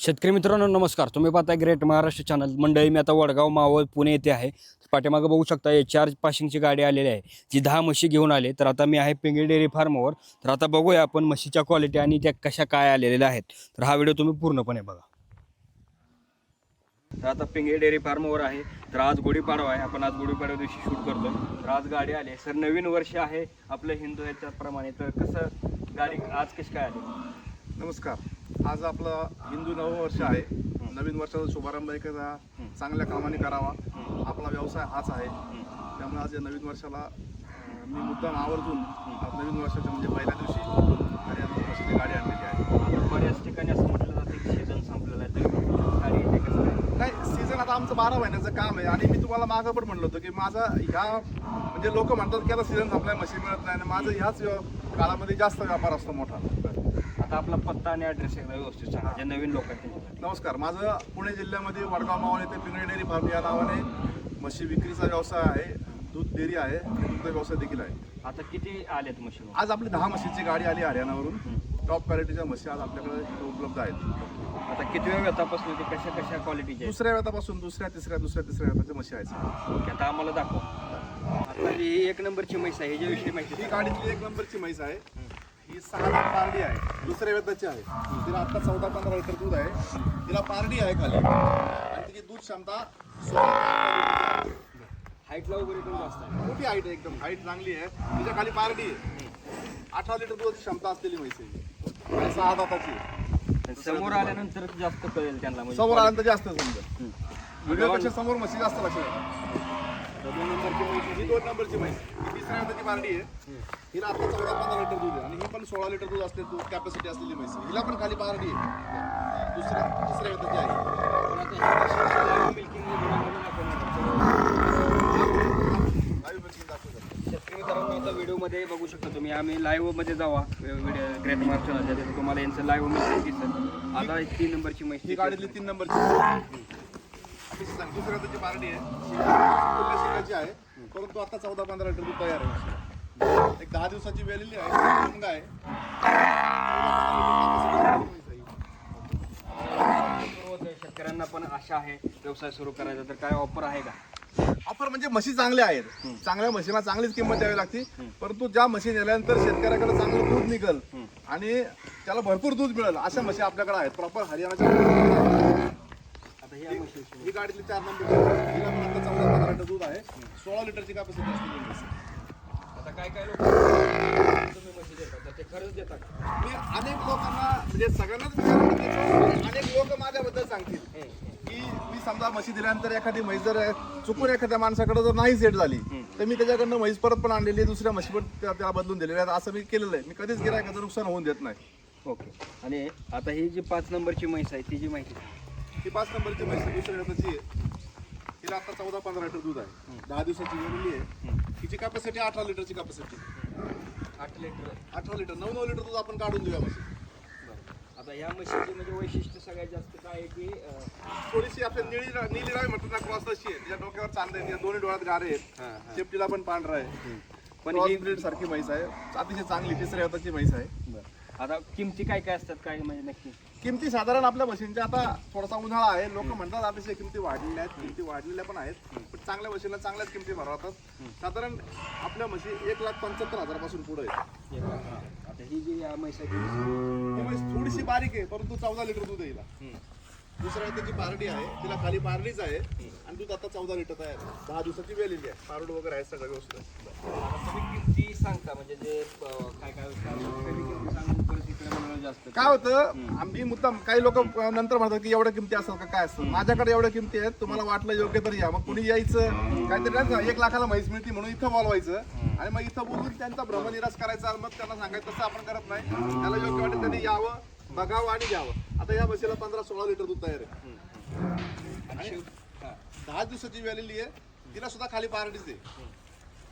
शेतकरी मित्रांनो नमस्कार. तुम्ही पाहताय ग्रेट महाराष्ट्र चॅनल. मंडळी मी आता वडगाव मावळ पुणे येथे आहे. पाठीमागं बघू शकता HR पाशिंगची गाडी आलेली आहे, जी 10 म्हशी घेऊन आले. तर आता मी आहे पिंगळी डेअरी फार्मवर. तर आता बघूया आपण म्हशीच्या क्वालिटी आणि त्या कशा काय आलेल्या आहेत. तर हा व्हिडिओ तुम्ही पूर्णपणे बघा. तर आता पिंगळी डेअरी फार्मवर आहे. तर आज गुढीपाडवा आहे, आपण आज गुढीपाडव्या दिवशी शूट करतो. तर आज गाडी आली सर, नवीन वर्ष आहे आपलं हिंदू याच्याप्रमाणे. तर कसं गाडी आज कशी काय आली? नमस्कार. आज आपलं हिंदू नववर्ष आहे. नवीन वर्षाचा शुभारंभ एखादा चांगल्या कामाने करावा, आपला व्यवसाय हाच आहे. त्यामुळे आज या नवीन वर्षाला मी मुद्दाम आवर्जून आज नवीन वर्षाच्या म्हणजे पहिल्या दिवशी हरियाणा बसची गाडी आणलेली आहे. बऱ्याच ठिकाणी असं म्हटलं जातं की सीझन संपलेला आहे, तर गाडी येते कसं काय? नाही, सीझन आता आमचं 12 महिन्याचं काम आहे. आणि मी तुम्हाला मागं पण म्हणलं होतं की माझा ह्या म्हणजे लोक म्हणतात की आता सीझन संपलाय, म्हशी मिळत नाही. आणि माझं ह्याच काळामध्ये जास्त व्यापार असतो मोठा. आता आपला पत्ता आणि ॲड्रेस एकदा व्यवस्थित सांगा, जे नवीन लोक आहेत त्यांच्यासाठी. नमस्कार. माझं पुणे जिल्ह्यामध्ये वडगाव मावळ येथे पिंगळी डेअरी फार्म या नावाने म्हशी विक्रीचा व्यवसाय आहे. दूध डेअरी आहे आणि दुग्ध व्यवसाय देखील आहे. आता किती आलेत म्हशी? आज आपली 10 म्हशीची गाडी आली हरियाणावरून. टॉप क्वालिटीच्या म्हशी आज आपल्याकडे इथे उपलब्ध आहेत. आता किती वेळ व्यतापासून ते कशा कशा क्वालिटीचे? दुसऱ्या व्यतापासून दुसऱ्या तिसऱ्या व्यताच्या म्हशी आहेत. ओके, आता आम्हाला दाखव. आता ही 1 नंबरची म्हैस आहे, ह्याच्याविषयी माहिती. ही गाडीतली 1 नंबरची म्हैस आहे. ही 6 दात पारडी आहे, दुसऱ्या व्यताची आहे. तिला आता 14-15 लिटर दूध आहे. तिला पारडी आहे खाली आणि तिची दूध क्षमता 16. हाईटला वगैरे पण जास्त आहे. मोठी हाईट आहे, एकदम हाईट चांगली आहे. तिच्या खाली पारडी आहे. 18 लिटर दुधाची क्षमता असलेली म्हैस आहे आणि 6 दाताची. समोर आल्यानंतर जास्त कळेल त्यांना, म्हणजे समोर आल्यानंतर जास्त समजा. व्हिडिओपेक्षा समोर म्हशी जास्त लक्षात येतात. 2 नंबरची म्हैस ही 2 नंबरची म्हैस, ही तिसऱ्या व्यताची पारडी आहे. हिला आता 14-15 लिटर दूध आहे आणि ही पण 16 लिटर दूध असते, दूध कॅपॅसिटी असलेली म्हैस आहे. हिला पण खाली पारडी आहे, तिसऱ्या व्यताची आहे. शेतकरी मित्रांनो, आता व्हिडिओमध्ये बघू शकता तुम्ही. आम्ही लाईव्ह मध्ये जावा व्हिडिओ ग्रेट महाराष्ट्र, तिथे तुम्हाला यांचं लाईव्ह मिळेल दिसेल. आता 3 नंबरची म्हैस. ही गाडीतली 3 नंबरची दुसऱ्या त्याची पार्टी आहे. शिकायची आहे, परंतु आता 14-15 लिटर दूध तयार आहे. एक 10 दिवसाची वेलेली आहे, मुंगा आहे. शेतकऱ्यांना पण आशा आहे व्यवसाय सुरू करायचा, तर काय ऑफर आहे का? ऑफर म्हणजे म्हशी चांगल्या आहेत. चांगल्या म्हशीला चांगलीच किंमत द्यावी लागते. परंतु ज्या म्हशी नेल्यानंतर शेतकऱ्याकडे चांगलं दूध निघल आणि त्याला भरपूर दूध मिळेल अशा म्हशी आपल्याकडे आहेत. प्रॉपर हरियाणाच्या. ही गाडीतली 4 नंबर, हिला पण आता 14-15 लिटर दूध आहे. 16 लिटरची कॅपॅसिटी असते. आता काय काय लोक तुम्ही म्हशी देतात, तर ते खरंच देतात? मी अनेक लोकांना म्हणजे सगळ्यांनाच अनेक लोक माझ्याबद्दल सांगतील की मी समजा म्हशी दिल्यानंतर एखादी म्हैस जर चुकून एखाद्या माणसाकडे जर नाही सेट झाली तर मी त्याच्याकडनं म्हैस परत पण आणलेली आहे, दुसऱ्या म्हशी पण त्याला बदलून दिलेल्या आहेत. असं मी केलेलं आहे. मी कधीच गिऱ्हाईकाचं नुकसान होऊन देत नाही. ओके. आणि आता ही जी 5 नंबरची म्हैस आहे तिची माहिती. ही 5 नंबरची म्हैस दुसऱ्या व्यताची आहे. हिला आता 14-15 लिटर दूध आहे. 10 दिवसाची वेळेली आहे. हिची कॅपॅसिटी 18 लिटरची कॅपॅसिटी. 8 लिटर 18 लिटर 9 लिटर दूध आपण काढून देऊया म्हशी. आता ह्या म्हशीची म्हणजे वैशिष्ट्य सगळ्यात जास्त काय आहे की थोडीशी आपल्या नीली रावी म्हणतात ना, क्रॉस तशी आहे. तिच्या डोक्यावर चांद आहे, तिच्या दोन्ही डोळ्यात गारे आहेत. शेपटीला पण पांढरा आहे. पण ही ब्रीड सारखी म्हैस आहे, अतिशय चांगली तिसऱ्या व्यताची म्हैस आहे. आता किमती काय काय असतात, काय म्हणजे नक्की किमती साधारण आपल्या म्हशींच्या आता थोडासा उन्हाळा आहे, लोक म्हणतात अतिशय किमती वाढलेल्या आहेत. किमती वाढलेल्या पण आहेत, पण चांगल्या म्हशीला चांगल्याच किमती भरवतात. साधारण आपल्या म्हशी 1,75,000 पासून पुढे आहेत. आता ही जी या म्हैस आहे ही म्हैस थोडीशी बारीक आहे, परंतु 14 लिटर दूध आहे हिला. दुसऱ्या त्याची पारडी आहे, तिला खाली पारडीच आहे आणि दूध आता 14 लिटर तयार आहे. 10 दिवसाची वेलेली आहे, पारड वगैरे आहे, सगळं व्यवस्थित. तुम्ही किमती सांगता म्हणजे जे काय काय सांगून परत इकडे मिळणं जास्त काय होतं, आम्ही मुद्दाम काही लोक नंतर म्हणतात की एवढ्या किमती असतात का, काय असतं. माझ्याकडे एवढ्या किमती आहेत, तुम्हाला वाटलं योग्य तर या. मग कुणी यायचं काहीतरी 1 लाखाला म्हैस मिळते म्हणून इथं बोलवायचं आणि मग इथं बोलून त्यांचा भ्रमनिरास करायचा. मग त्यांना सांगायचं तसं आपण करत नाही. त्याला योग्य वाटेल त्यांनी यावं, बघावं आणि घ्यावं. आता या म्हशीला 15-16 लिटर दूध तयार आहे आणि 10 दिवसाची वेलेली आहे. तिला सुद्धा खाली पारडीच आहे.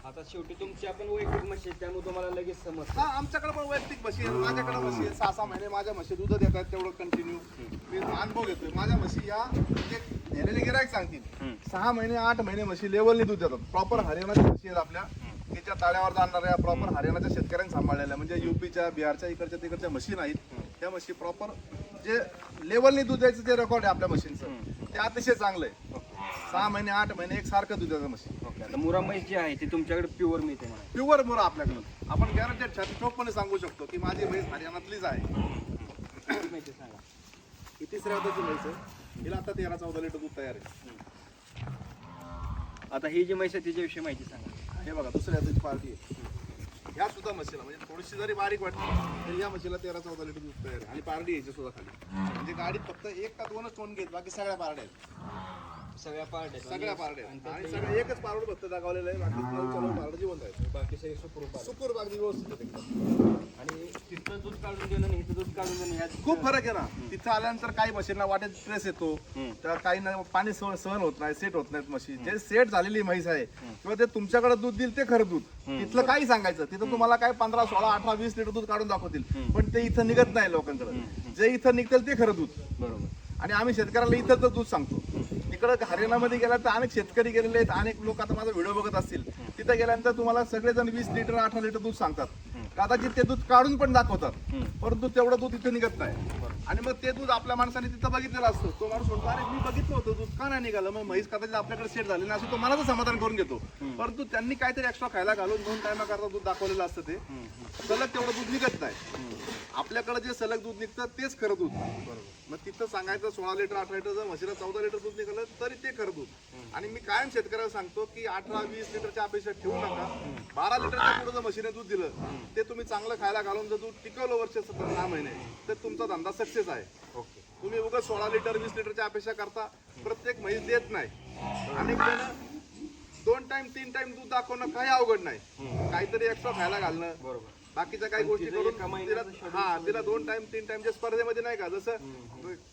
आता शेवटी तुमची आपण वैयक्तिक म्हशी आहे, त्यामुळे तुम्हाला लगेच समजतं. हा, आमच्याकडे पण वैयक्तिक म्हशी आहेत. माझ्याकडे म्हशी आहेत 6-6 महिने माझ्या म्हशी दूध देतात तेवढं कंटिन्यू. मी अनुभव घेतोय. माझ्या म्हशी या म्हणजे नेलेले गिराईक सांगतील 6 महिने 8 महिने म्हशी लेवलने दूध देतात. प्रॉपर हरियाणाच्या म्हशी आहेत आपल्या. त्याच्या ताळ्यावर जाणाऱ्या प्रॉपर हरियाणाच्या शेतकऱ्यांनी सांभाळलेल्या, म्हणजे UPच्या बिहारच्या इकडच्या तिकडच्या म्हशी नाहीत. त्या म्हशी प्रॉपर जे लेवलनी दूध द्यायचं ते रेकॉर्ड आहे आपल्या मशीनचं, ते अतिशय चांगलं आहे. 6 महिने 8 महिने एकसारखं दुधाचं मशीन. ओके. आता मुरा म्हैस जी आहे ती तुमच्याकडे प्युअर मिळते म्हणा. प्युअर मुरा आपल्याकडं आपण गॅरंटेड ठोकपणे सांगू शकतो की माझी म्हैस हरियाणातलीच आहे. किती माहिती सांगा. ही तिसऱ्या वर्षाची म्हैस आहे, हिला आता 13-14 लिटर दूध तयार आहे. आता ही जी म्हैस आहे तिच्याविषयी माहिती सांगा. हे बघा दुसऱ्या हाताची पार्टी आहे. ह्या सुद्धा म्हशीला म्हणजे थोडीशी जरी बारीक वाटली तरी या म्हशीला 13-14 लिटर दूध तयार आहे. आणि पारडी यायची सुद्धा खाली, म्हणजे गाडीत फक्त 1 का 2च टोन घेत, बाकी सगळ्या पारड्या आहेत. सगळ्या पार्ट आहेत. सगळ्या पारड्या आहेत. आणि सगळं एकच पारड फक्त दाखवलेलं आहे, बाकी 9 पारड जिवंत आहेत. बाकी सगळे सुखरूप आहे. सुकूर बागदी व्यवस्थित आहे एकदम. आणि तिथलं दूध काढून देणं आणि इथं दूध काढून देणं ह्यात खूप फरक आहे ना. तिथं आल्यानंतर काही म्हशींना वाटेत स्ट्रेस येतो, तर काहींना पाणी सहन होत नाही, सेट होत नाहीत म्हशी. जे सेट झालेली म्हैस आहे किंवा ते तुमच्याकडे दूध देईल ते खरं दूध, तिथलं काही सांगायचं. तिथं तुम्हाला काय 15, 16, 18, 20 लिटर दूध काढून दाखवतील, पण ते इथं निघत नाही लोकांकडे. जे इथं निघतील ते खरं दूध. बरोबर. आणि आम्ही शेतकऱ्याला इथं दूध सांगतो. तिकडं हरियाणामध्ये गेला तर अनेक शेतकरी गेलेले आहेत, अनेक लोक आता माझा व्हिडिओ बघत असतील, तिथं गेल्यानंतर तुम्हाला सगळेजण 20 लिटर 18 लिटर दूध सांगतात. कदाचित ते दूध काढून पण दाखवतात, परंतु तेवढं दूध इथे निघत नाही. आणि मग ते दूध आपल्या माणसाने तिथं बघितलेलं असतं. तो माणूस म्हणतो अरे मी बघितलं होतं दूध का नाही निघालं. मग म्हैस कदाचित आपल्याकडे सेट झाली नाही असं तो मनाचं समाधान करून घेतो, परंतु त्यांनी काहीतरी एक्स्ट्रा खायला घालून 2 टायमा करता दूध दाखवलेलं असतं. ते सलग तेवढं दूध निघत नाही. आपल्याकडे जे सलग दूध निघतं तेच खरं दूध. मग तिथं सांगायचं 16 लिटर 18 लिटर, जर म्हशीला 14 लिटर दूध निघालं तरी ते खरं दूध. आणि मी कायम शेतकऱ्याला सांगतो की 18-20 लिटरच्या अपेक्षा ठेवू नका. 12 लिटरच्या पुढे जर म्हशीने दूध दिलं, ते तुम्ही चांगलं खायला घालून जर दूध टिकवलं वर्ष 6 महिने, तर तुमचा धंदा सक्सेस आहे. ओके. तुम्ही उगाच 16 लिटर 20 लिटरच्या अपेक्षा करता, प्रत्येक म्हैस देत नाही. अनेक जण 2 टाइम 3 टाइम दूध दाखवणं काही अवघड नाही, काहीतरी एक्स्ट्रा खायला घालणं, बरोबर. बाकीच्या काही गोष्टी करून तिला 2 टाइम 3 टाइम जे स्पर्धेमध्ये नाही का, जसं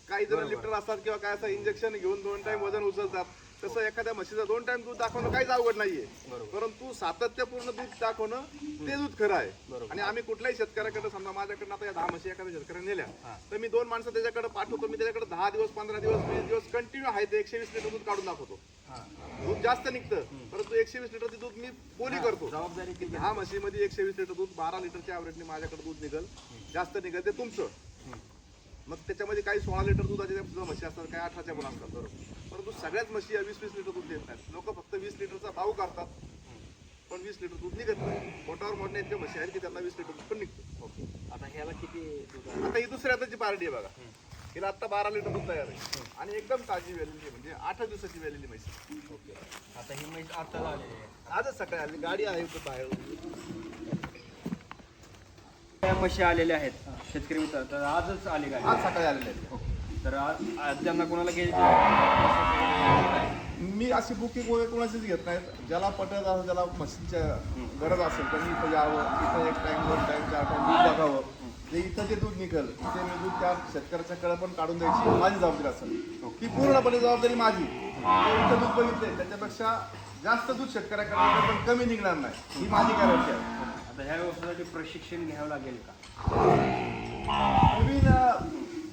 काही जण लिफ्टर असतात किंवा काय असं इंजेक्शन घेऊन 2 टाइम वजन उचलतात, तसं एखाद्या म्हशीचं 2 टाइम दूध दाखवणं काहीच अवघड नाहीये. परंतु सातत्यपूर्ण दूध दाखवणं ते दूध खरं आहे. आणि आम्ही कुठल्याही शेतकऱ्याकडे, समजा माझ्याकडे आता या 10 म्हशी एखाद्या शेतकऱ्याने नेल्या, तर मी 2 माणसं त्याच्याकडे पाठवतो. मी त्याच्याकडे 10 दिवस 15 दिवस 20 दिवस कंटिन्यू आहे ते 120 लिटर दूध काढून दाखवतो. दूध जास्त निघतं, परंतु 120 लिटर दूध मी बोली करतो. जबाबदारी किती? 10 म्हशीमध्ये 120 लिटर दूध 12 लिटरच्या ॲव्हरेजने माझ्याकडे दूध निघल. जास्त निघल ते तुमचं. मग त्याच्यामध्ये काही 16 लिटर दुधाच्या सुद्धा म्हशी असतात, काही 18च्या पण असतात. बरोबर. परंतु सगळ्याच म्हशी 20-20 लिटर दूध देत नाहीत. लोक फक्त 20 लिटरचा भाव करतात, पण 20 लिटर दूध निघत नाही. पोटावर मोडण्या इतक्या म्हशी आहेत की त्यांना 20 लिटर दूध पण निघतं. ओके. आता ह्याला किती दूध आहे? आता ही दुसऱ्या हाताची पार्टी आहे बघा. हिला आता 12 लिटर दूध तयार आहे आणि एकदम ताजी वेलेली, म्हणजे 8 दिवसाची वेलेली म्हैस. ओके. आता ही म्हैस आता आलेली आहे. आजच सकाळी आली, गाडी आहे इथं बाहेर. त्या म्हशी आलेल्या आहेत शेतकरी मित्र, तर आजच आले काय? आज सकाळी आलेले आहेत. ओके. तर आज त्यांना कोणाला घ्यायची? मी अशी बुकिंग वगैरे कोणाचीच घेत नाहीत. ज्याला पटत असेल, ज्याला म्हशीच्या गरज असेल, त्यांनी इथं यावं. इथं 1 टाइम 2 टाइम 4 टाइम दूध बघावं. जे इथं जे दूध निघेल ते मी दूध त्या शेतकऱ्याच्या कडे पण काढून द्यायची माझी जबाबदारी असेल. ही पूर्णपणे जबाबदारी माझी. इथं दूध बघितले त्याच्यापेक्षा जास्त दूध शेतकऱ्याकडे पण कमी निघणार नाही, ही माझी गॅरंटी आहे. आता ह्या व्यवसायासाठी प्रशिक्षण घ्यावं लागेल का? नवीन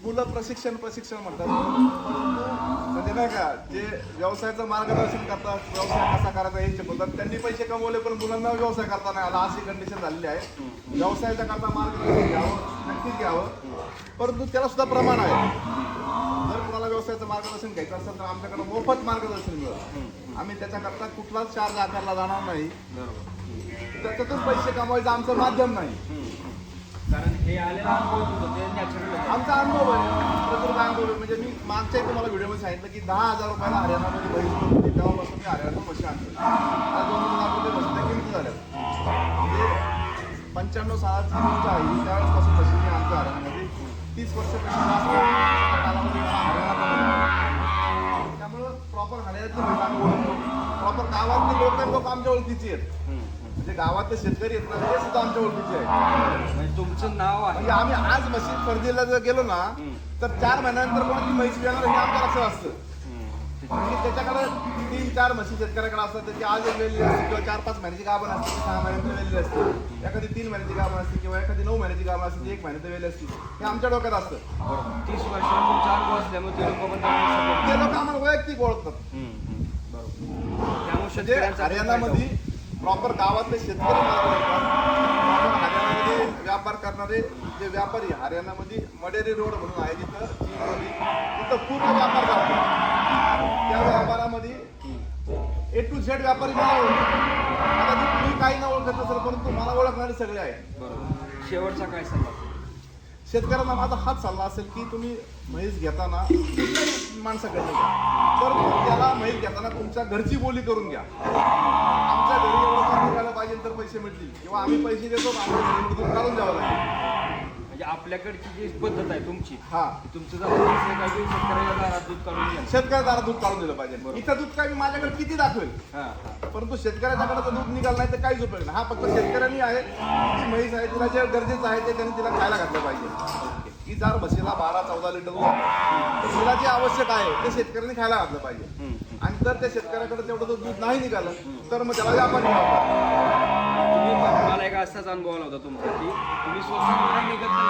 मुलं प्रशिक्षण म्हणतात, म्हणजे नाही का, जे व्यवसायाचं मार्गदर्शन करतात, व्यवसाय कसा करायचा हे शिकवतात, त्यांनी पैसे कमवले पण मुलांना व्यवसाय करता नाही आला, अशी कंडिशन झालेली आहे. व्यवसायाच्या करता मार्गदर्शन घ्यावं, नक्कीच घ्यावं, परंतु त्याला सुद्धा प्रमाण आहे. जर कुणाला व्यवसायाचं मार्गदर्शन घ्यायचं असेल तर आमच्याकडे मोफत मार्गदर्शन मिळेल. आम्ही त्याच्याकरता कुठलाच चार्ज आकारला जाणार नाही. त्याच्यातून पैसे कमवायचं आमचं माध्यम नाही. कारण हे आलेला अनुभव होतो ते नॅचरल आहे. आमचा अनुभव आहे, प्रकृत अनुभव आहे. म्हणजे मी मागच्या तुम्हाला व्हिडिओमध्ये सांगितलं की 10,000 रुपयाला हरियाणामध्ये म्हैस होती, तेव्हापासून मी हरियाणातून म्हशी आणतो. आज 2 लाख रुपये म्हशीच्या किमती झाल्या. म्हणजे 95 सालाची गोष्ट आहे ही. त्यावेळेसपासून म्हशी मी आणतो हरियाणामध्ये. 30 वर्षापेक्षा जास्त कालावधी हरियाणात. त्यामुळं प्रॉपर हरियाणातली म्हैस आम्ही ओळखतो. प्रॉपर गावातली लोक आमच्या ओळखीची आहेत. म्हणजे गावातले शेतकरी आहेत ना, ते सुद्धा आमच्या ओळखीचे आहेत. म्हणजे तुमचं नाव आहे. म्हणजे आम्ही आज म्हशी खरेदीला जर गेलो ना, तर 4 महिन्यानंतर कोणाची म्हैस येणार हे आमच्या लक्षात असतं. म्हणजे त्याच्याकडे 3-4 म्हशी शेतकऱ्याकडे असतात, त्याची आज एक वेळेली असते किंवा 4-5 महिन्याची गाभण असते, 6 महिन्याची वेळेली असते, एखादी 3 महिन्याची गाभण असते किंवा एखादी 9 महिन्याची गाभण असते, 1 महिन्याची वेळेली असते. हे आमच्या डोक्यात असतं. 30 वर्षांचा तुमचा अनुभव असल्यामुळे ते लोक पण ते लोक आम्हाला वैयक्तिक ओळखतात. त्यामुळे म्हणजे हरियाणामध्ये प्रॉपर गावातले शेतकरी मला ओळखतात. हरियाणामध्ये व्यापार करणारे जे व्यापारी हरियाणामध्ये मडेरी रोड म्हणून आहे तिथं पूर्ण व्यापार करतो. त्या व्यापारामध्ये A to Z व्यापारी मला ओळखतो. आता तुम्ही काही न ओळखत असेल परंतु मला ओळखणारे सगळे आहेत. बरोबर. शेवटचा काय सल्ला? शेतकऱ्यांना माझा हाच सल्ला असेल की तुम्ही म्हैस घेताना कुठल्याही माणसाकडे घ्या, तर त्याला म्हैस घेताना तुमच्या घरची बोली करून घ्या. आमच्या घरी एवढं दूध निघायला पाहिजे तर पैसे मिळतील, किंवा आम्ही पैसे देतो आमच्या घरी एवढं दूध काढून द्यावं लागेल. म्हणजे आपल्याकडची जी पद्धत आहे तुमची, हा, तुमचं जर असं काय की शेतकऱ्याच्या दारात दूध काढून घ्या. शेतकऱ्याला दूध काढून दिलं पाहिजे. इथं दूध काय मी माझ्याकडे किती दाखवेल, परंतु शेतकऱ्याच्याकडे जर दूध निघालं नाही तर काहीच उपयोग नाही. हा फक्त शेतकऱ्यांनी आहे ती म्हैस आहे, तिला जे गरजेचं आहे ते त्यांनी तिला खायला घातलं पाहिजे. ही जर म्हशीला 12-14 लिटर दूध तर तिला जे आवश्यक आहे ते शेतकऱ्यांनी खायला घातलं पाहिजे. आणि जर त्या शेतकऱ्याकडे तेवढं दूध नाही निघालं तर मग त्याला व्यापारी तुम्ही मला एक असाच अनुभव आला होता तुमचा की तुम्ही स्वतः नाही निघत नाही,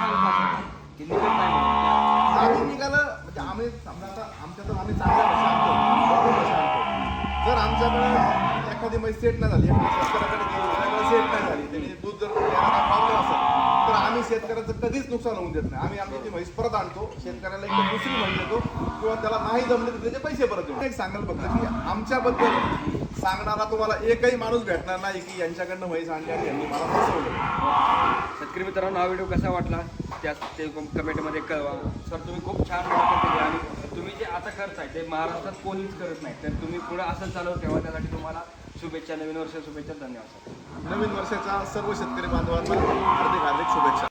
सांगता की निघत नाही म्हणून. आम्ही निघालं म्हणजे आम्ही समजा आता आमच्याकडून आम्ही चांगल्या म्हशी आणतो, भरपूर म्हशी आणतो. जर आमच्याकडे एखादी म्हैस सेट नाही झाली, शेतकऱ्याकडे सेट नाही झाली, त्यांनी दूध जर प्रॉब्लेम असेल तर आम्ही शेतकऱ्याचं कधीच नुकसान होऊन देत नाही. आम्ही आमची ती म्हैस परत आणतो, शेतकऱ्याला एक दुसरी म्हैस देतो, किंवा त्याला नाही जमले तर त्याचे पैसे परत देतो. एक सांगाल फक्त की आमच्याबद्दल सांगणारा तुम्हाला एकही माणूस भेटणार नाही की यांच्याकडनं म्हैस आणली आणि यांनी मला फसवलं. शेतकरी मित्रांनो, हा व्हिडिओ कसा वाटला त्या ते कमेंटमध्ये कळवा. सर तुम्ही खूप छान मुलाखत दिली आणि तुम्ही जे आता करताय ते महाराष्ट्रात कोणीच करत नाही, तर तुम्ही पुढे असं चालू ठेवा. त्यासाठी तुम्हाला शुभेच्छा, नवीन वर्ष शुभेच्छा. धन्यवाद सर. नवीन वर्षाच्या सर्व शेतकरी बांधवांना हार्दिक शुभेच्छा.